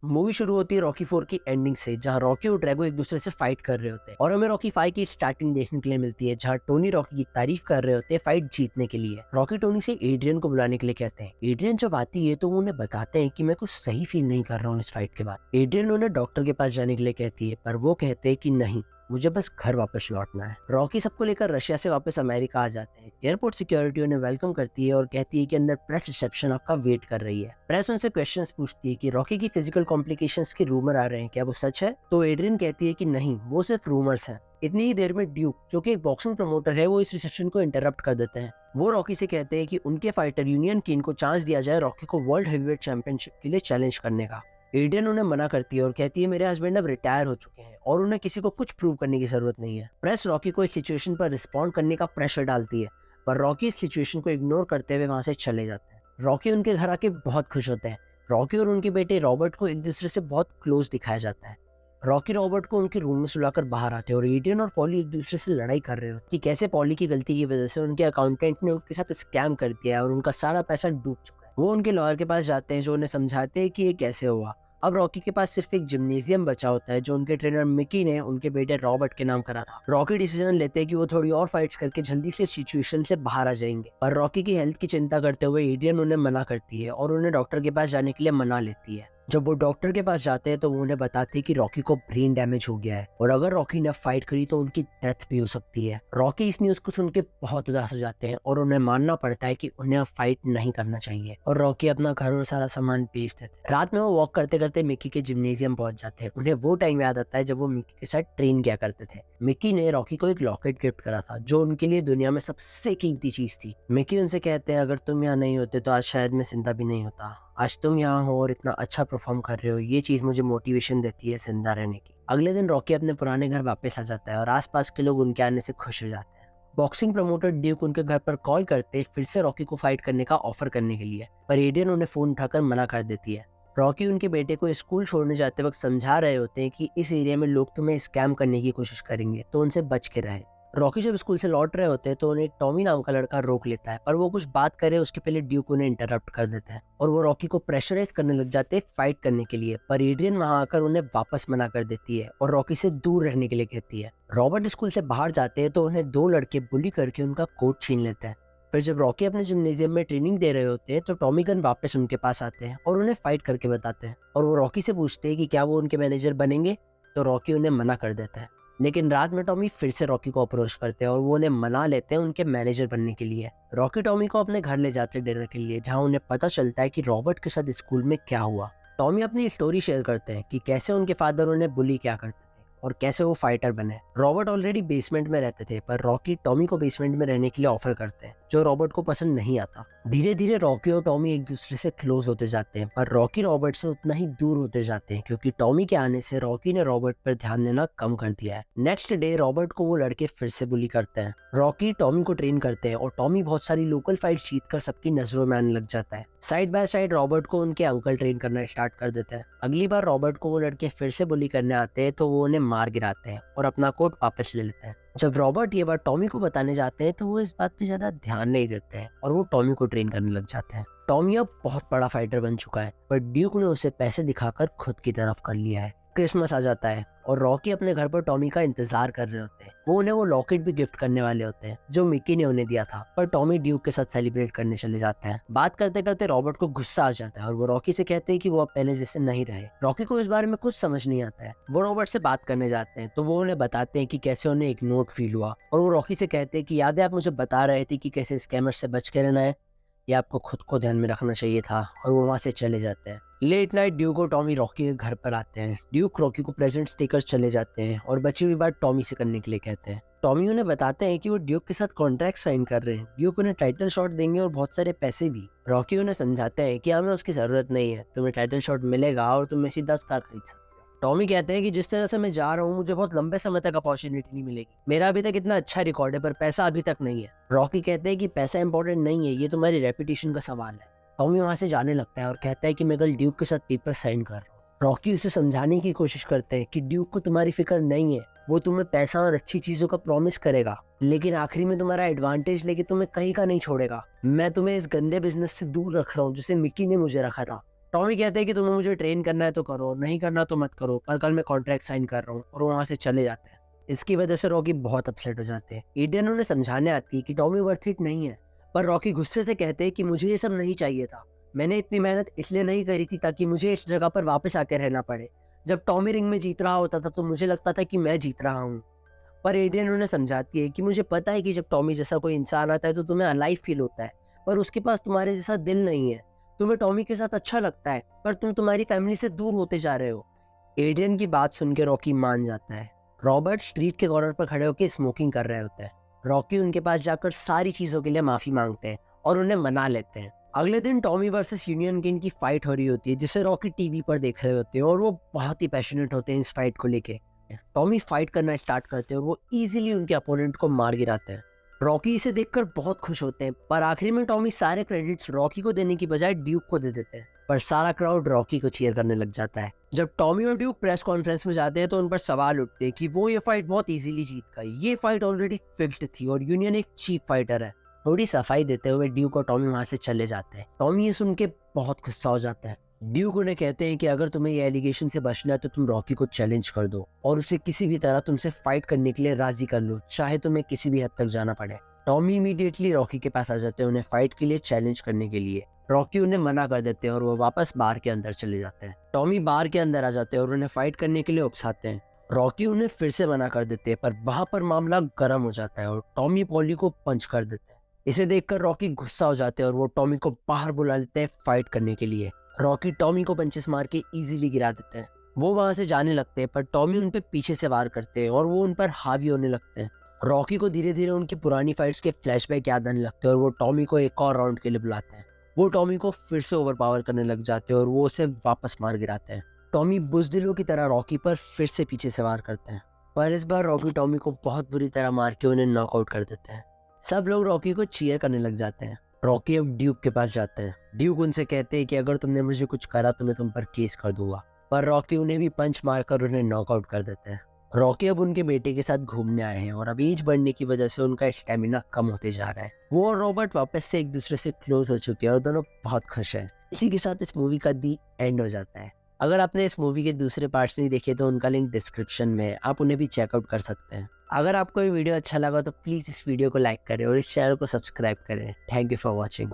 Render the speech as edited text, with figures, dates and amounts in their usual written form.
Movie शुरू होती है रॉकी 4 की एंडिंग से, जहां रॉकी और ड्रैगो एक दूसरे से फाइट कर रहे होते हैं और हमें रॉकी 5 की स्टार्टिंग देखने के लिए मिलती है, जहां टोनी रॉकी की तारीफ कर रहे होते हैं फाइट जीतने के लिए। रॉकी टोनी से एड्रियन को बुलाने के लिए कहते हैं। एड्रियन जब आती है तो वो उन्हें बताते हैं कि मैं कुछ सही फील नहीं कर रहा हूँ इस फाइट के बाद। एड्रियन उन्हें डॉक्टर के पास जाने के लिए कहती है, पर वो कहते हैं कि नहीं, मुझे बस घर वापस लौटना है। रॉकी सबको लेकर रशिया से वापस अमेरिका आ जाते हैं। एयरपोर्ट सिक्योरिटी उन्हें वेलकम करती है और कहती है कि अंदर प्रेस रिसेप्शन आपका वेट कर रही है। प्रेस उनसे क्वेश्चंस पूछती है कि रॉकी की फिजिकल कॉम्प्लिकेशंस के रूमर आ रहे हैं, क्या वो सच है? तो एड्रियन कहती है कि नहीं, वो सिर्फ रूमर्स हैं। इतनी ही देर में ड्यूक, जो कि एक बॉक्सिंग प्रमोटर है, वो इस रिसेप्शन को इंटरप्ट कर देते हैं। वो रॉकी से कहते हैं कि उनके फाइटर यूनियन किन को चांस दिया जाए रॉकी को वर्ल्ड हेवीवेट चैंपियनशिप के लिए चैलेंज करने का। एडियन उन्हें मना करती है और कहती है मेरे हस्बैंड अब रिटायर हो चुके हैं और उन्हें किसी को कुछ प्रूव करने की जरूरत नहीं है। प्रेस रॉकी को इस सिचुएशन पर रिस्पॉन्ड करने का प्रेशर डालती है, पर रॉकी इस सिचुएशन को इग्नोर करते हुए वहां से चले जाते हैं। रॉकी उनके घर आके बहुत खुश होते हैं। रॉकी और उनके बेटे रॉबर्ट को एक दूसरे से बहुत क्लोज दिखाया जाता है। रॉकी रॉबर्ट को उनके रूम में सुलाकर बाहर आते हैं और एडियन और पॉली एक दूसरे से लड़ाई कर रहे हो कि कैसे पॉली की गलती की वजह से उनके अकाउंटेंट ने उनके साथ स्कैम कर दिया है और उनका सारा पैसा डूब चुका है। वो उनके लॉयर के पास जाते हैं जो उन्हें समझाते हैं कि ये कैसे हुआ। अब रॉकी के पास सिर्फ एक जिम्नेजियम बचा होता है जो उनके ट्रेनर मिकी ने उनके बेटे रॉबर्ट के नाम करा था। रॉकी डिसीजन लेते हैं कि वो थोड़ी और फाइट्स करके जल्दी से सिचुएशन से बाहर आ जाएंगे, पर रॉकी की हेल्थ की चिंता करते हुए एडियन उन्हें मना करती है और उन्हें डॉक्टर के पास जाने के लिए मना लेती है। जब वो डॉक्टर के पास जाते हैं तो वो उन्हें बताते हैं कि रॉकी को ब्रेन डैमेज हो गया है और अगर रॉकी ने फाइट करी तो उनकी डेथ भी हो सकती है। रॉकी इस न्यूज को सुन के बहुत उदास हो जाते हैं और उन्हें मानना पड़ता है कि उन्हें अब फाइट नहीं करना चाहिए और रॉकी अपना घर और सारा सामान बेच देते हैं। रात में वो वॉक करते करते मिक्की के जिम्नेजियम पहुंच जाते हैं। उन्हें वो टाइम याद आता है जब वो मिक्की के साथ ट्रेन किया करते थे। मिक्की ने रॉकी को एक लॉकेट गिफ्ट करा था जो उनके लिए दुनिया में सबसे कीमती चीज थी। मिक्की उनसे कहते हैं अगर तुम यहाँ नहीं होते तो आज शायद मैं जिंदा भी नहीं होता। आज तुम यहाँ हो और इतना अच्छा परफॉर्म कर रहे हो, ये चीज मुझे मोटिवेशन देती है जिंदा रहने की। अगले दिन रॉकी अपने पुराने घर वापस आ जाता है और आसपास के लोग उनके आने से खुश हो जाते हैं। बॉक्सिंग प्रमोटर ड्यूक उनके घर पर कॉल करते फिर से रॉकी को फाइट करने का ऑफर करने के लिए, पर एडियन उन्हें फोन उठाकर मना कर देती है। रॉकी उनके बेटे को स्कूल छोड़ने जाते वक्त समझा रहे होते हैं कि इस एरिया में लोग तुम्हें स्कैम करने की कोशिश करेंगे, तो उनसे बच के रहे। रॉकी जब स्कूल से लौट रहे होते हैं तो उन्हें टॉमी नाम का लड़का रोक लेता है, पर वो कुछ बात करे उसके पहले ड्यूक उन्हें इंटरप्ट कर देता है और वो रॉकी को प्रेशराइज करने लग जाते हैं फाइट करने के लिए, पर एड्रियन वहां आकर उन्हें वापस मना कर देती है और रॉकी से दूर रहने के लिए कहती है। रॉबर्ट स्कूल से बाहर जाते हैं तो उन्हें दो लड़के बुली करके उनका कोट छीन लेते हैं। फिर जब रॉकी अपने जिम्नेजियम में ट्रेनिंग दे रहे होते हैं तो टॉमी गन वापस उनके पास आते हैं और उन्हें फाइट करके बताते हैं और वो रॉकी से पूछते हैं कि क्या वो उनके मैनेजर बनेंगे, तो रॉकी उन्हें मना कर देता है। लेकिन रात में टॉमी फिर से रॉकी को अप्रोच करते हैं और वो उन्हें मना लेते हैं उनके मैनेजर बनने के लिए। रॉकी टॉमी को अपने घर ले जाते हैं डिनर के लिए, जहां उन्हें पता चलता है कि रॉबर्ट के साथ स्कूल में क्या हुआ। टॉमी अपनी स्टोरी शेयर करते हैं कि कैसे उनके फादर उन्हें बुली क्या करते थे और कैसे वो फाइटर बने। रॉबर्ट ऑलरेडी बेसमेंट में रहते थे, पर रॉकी टॉमी को बेसमेंट में रहने के लिए ऑफर करते हैं जो रॉबर्ट को पसंद नहीं आता। धीरे धीरे रॉकी और टॉमी एक दूसरे से क्लोज होते जाते हैं, पर रॉकी रॉबर्ट से उतना ही दूर होते जाते हैं क्योंकि टॉमी के आने से रॉकी ने रॉबर्ट पर ध्यान देना कम कर दिया है। नेक्स्ट डे रॉबर्ट को वो लड़के फिर से बुली करते हैं। रॉकी टॉमी को ट्रेन करते हैं और टॉमी बहुत सारी लोकल फाइट जीतकर सबकी नजरों में आने लग जाता है। साइड बाय साइड रॉबर्ट को उनके अंकल ट्रेन करना स्टार्ट कर देते हैं। अगली बार रॉबर्ट को वो लड़के फिर से बुली करने आते हैं तो वो उन्हें मार गिराते हैं और अपना कोट वापस ले लेते हैं। जब रॉबर्ट ये बात टॉमी को बताने जाते हैं तो वो इस बात पे ज्यादा ध्यान नहीं देते हैं और वो टॉमी को ट्रेन करने लग जाते हैं। टॉमी अब बहुत बड़ा फाइटर बन चुका है, पर ड्यूक ने उसे पैसे दिखाकर खुद की तरफ कर लिया है। क्रिसमस आ जाता है और रॉकी अपने घर पर टॉमी का इंतजार कर रहे होते हैं। वो उन्हें वो लॉकेट भी गिफ्ट करने वाले होते हैं जो मिकी ने उन्हें दिया था, पर टॉमी ड्यूक के साथ सेलिब्रेट करने चले जाते हैं। बात करते करते रॉबर्ट को गुस्सा आ जाता है और वो रॉकी से कहते हैं कि वो अब पहले जैसे नहीं रहे। रॉकी को इस बारे में कुछ समझ नहीं आता है। वो रॉबर्ट से बात करने जाते हैं तो वो उन्हें बताते हैं कि कैसे उन्हें एक नोट फील हुआ और वो रॉकी से कहते हैं कि याद है आप मुझे बता रहे थे कि कैसे स्कैमर से बच के रहना है, ये आपको खुद को ध्यान में रखना चाहिए था, और वो वहां से चले जाते हैं। लेट नाइट ड्यूक और टॉमी रॉकी के घर पर आते हैं। ड्यूक रॉकी को प्रेजेंट्स देकर चले जाते हैं और बची हुई बात टॉमी से करने के लिए कहते हैं। टॉमी उन्हें बताते हैं कि वो ड्यूक के साथ कॉन्ट्रैक्ट साइन कर रहे हैं। ड्यूक उन्हें टाइटल शॉट देंगे और बहुत सारे पैसे भी। रॉकी उन्हें समझाते हैं कि हमें उसकी जरूरत नहीं है, तुम्हें टाइटल शॉट मिलेगा और तुम ऐसी 10 कार खरीद सकते हो। टॉमी कहते हैं कि जिस तरह से मैं जा रहा हूँ मुझे बहुत लंबे समय तक अपॉर्चुनिटी नहीं मिलेगी। मेरा अभी तक इतना अच्छा रिकॉर्ड है पर पैसा अभी तक नहीं है। रॉकी कहते हैं कि पैसा इंपॉर्टेंट नहीं है, ये तुम्हारी रेपुटेशन का सवाल है। टॉमी वहां से जाने लगता है और कहता है कि मैं कल ड्यूक के साथ पेपर साइन कर रहा हूँ। रॉकी उसे समझाने की कोशिश करते हैं कि ड्यूक को तुम्हारी फिक्र नहीं है, वो तुम्हें पैसा और अच्छी चीजों का प्रॉमिस करेगा, लेकिन आखिरी में तुम्हारा एडवांटेज लेके तुम्हें कहीं का नहीं छोड़ेगा। मैं तुम्हें इस गंदे बिजनेस से दूर रख रहा हूँ जिसे मिकी ने मुझे रखा था। टॉमी कहते हैं कि तुम्हें मुझे ट्रेन करना है तो करो, नहीं करना तो मत करो, पर कल मैं कॉन्ट्रैक्ट साइन कर रहा हूँ, और वो वहाँ से चले जाते हैं। इसकी वजह से रॉकी बहुत अपसेट हो जाते हैं। एड्रियन उन्हें समझाने आती है कि टॉमी वर्थ इट नहीं है, पर रॉकी गुस्से से कहते हैं कि मुझे ये सब नहीं चाहिए था। मैंने इतनी मेहनत इसलिए नहीं करी थी ताकि मुझे इस जगह पर वापस आके रहना पड़े। जब टॉमी रिंग में जीत रहा होता था तो मुझे लगता था कि मैं जीत रहा हूँ। पर एड्रियन उन्हें समझाती है कि मुझे पता है कि जब टॉमी जैसा कोई इंसान आता है तो तुम्हें अलाइव फील होता है, पर उसके पास तुम्हारे जैसा दिल नहीं है। तुम्हें टॉमी के साथ अच्छा लगता है, पर तुम तुम्हारी फैमिली से दूर होते जा रहे हो। एड्रियन की बात सुन के रॉकी मान जाता है। रॉबर्ट स्ट्रीट के कॉर्नर पर खड़े होकर स्मोकिंग कर रहे होते हैं। रॉकी उनके पास जाकर सारी चीजों के लिए माफी मांगते हैं और उन्हें मना लेते हैं। अगले दिन टॉमी वर्सेस यूनियन किंग की फाइट हो रही होती है, जिसे रॉकी टीवी पर देख रहे होते हैं, और वो बहुत ही पैशनेट होते हैं इस फाइट को लेके। टॉमी फाइट करना स्टार्ट करते हैं और वो इजीली उनके अपोनेंट को मार गिराते हैं। रॉकी इसे देखकर बहुत खुश होते हैं, पर आखिरी में टॉमी सारे क्रेडिट्स रॉकी को देने की बजाय ड्यूक को दे देते हैं। पर सारा क्राउड रॉकी को चीयर करने लग जाता है। जब टॉमी और ड्यूक प्रेस कॉन्फ्रेंस में जाते हैं तो उन पर सवाल उठते हैं कि वो ये फाइट बहुत इजीली जीत गए। ये फाइट ऑलरेडी फिक्स्ड थी और यूनियन एक चीप फाइटर है। थोड़ी सफाई देते हुए ड्यूक और टॉमी वहां से चले जाते हैं। टॉमी ये सुन के बहुत गुस्सा हो जाता है। ड्यूक उन्हें कहते हैं कि अगर तुम्हें ये एलिगेशन से बचना है तो तुम रॉकी को चैलेंज कर दो और उसे किसी भी तरह तुमसे फाइट करने के लिए राजी कर लो, चाहे तुम्हें किसी भी हद तक जाना पड़े। टॉमी इमीडिएटली रॉकी के पास आ जाते हैं उन्हें फाइट के लिए चैलेंज करने के लिए। रॉकी उन्हें मना कर देते हैं और वो वापस बार के अंदर चले जाते हैं। टॉमी बार के अंदर आ जाते हैं और उन्हें फाइट करने के लिए उकसाते हैं। रॉकी उन्हें फिर से मना कर देते हैं, पर वहां पर मामला गर्म हो जाता है और टॉमी पॉली को पंच कर देते हैं। इसे देखकर रॉकी गुस्सा हो जाते हैं और वो टॉमी को बाहर बुला लेते हैं फाइट करने के लिए। रॉकी टॉमी को पंचेस मार के इजीली गिरा देते हैं। वो वहां से जाने लगते हैं, पर टॉमी उन पे पीछे से वार करते हैं और वो उन पर हावी होने लगते हैं। रॉकी को धीरे धीरे उनकी पुरानी फाइट्स के फ्लैशबैक याद आने लगते हैं और वो टॉमी को एक और राउंड के लिए बुलाते हैं। वो टॉमी को फिर से ओवरपावर करने लग जाते हैं और वो उसे वापस मार गिराते हैं। टॉमी बुज़दिलों की तरह रॉकी पर फिर से पीछे से वार करते हैं, पर इस बार रॉकी टॉमी को बहुत बुरी तरह मार के उन्हें नॉकआउट कर देते हैं। सब लोग रॉकी को चीयर करने लग जाते हैं। रॉकी अब ड्यूक के पास जाते हैं। ड्यूक उनसे कहते हैं कि अगर तुमने मुझे कुछ करा तो मैं तुम पर केस कर दूंगा, पर रॉकी उन्हें भी पंच मारकर उन्हें नॉकआउट कर देते हैं। रॉकी अब उनके बेटे के साथ घूमने आए हैं और अब एज बढ़ने की वजह से उनका स्टेमिना कम होते जा रहा है। वो और रॉबर्ट वापस से एक दूसरे से क्लोज हो चुके हैं और दोनों बहुत खुश हैं। इसी के साथ इस मूवी का दी एंड हो जाता है। अगर आपने इस मूवी के दूसरे पार्ट्स नहीं देखे तो उनका लिंक डिस्क्रिप्शन में है, आप उन्हें भी चेकआउट कर सकते हैं। अगर आपको ये वीडियो अच्छा लगा तो प्लीज़ इस वीडियो को लाइक करें और इस चैनल को सब्सक्राइब करें। Thank you for watching.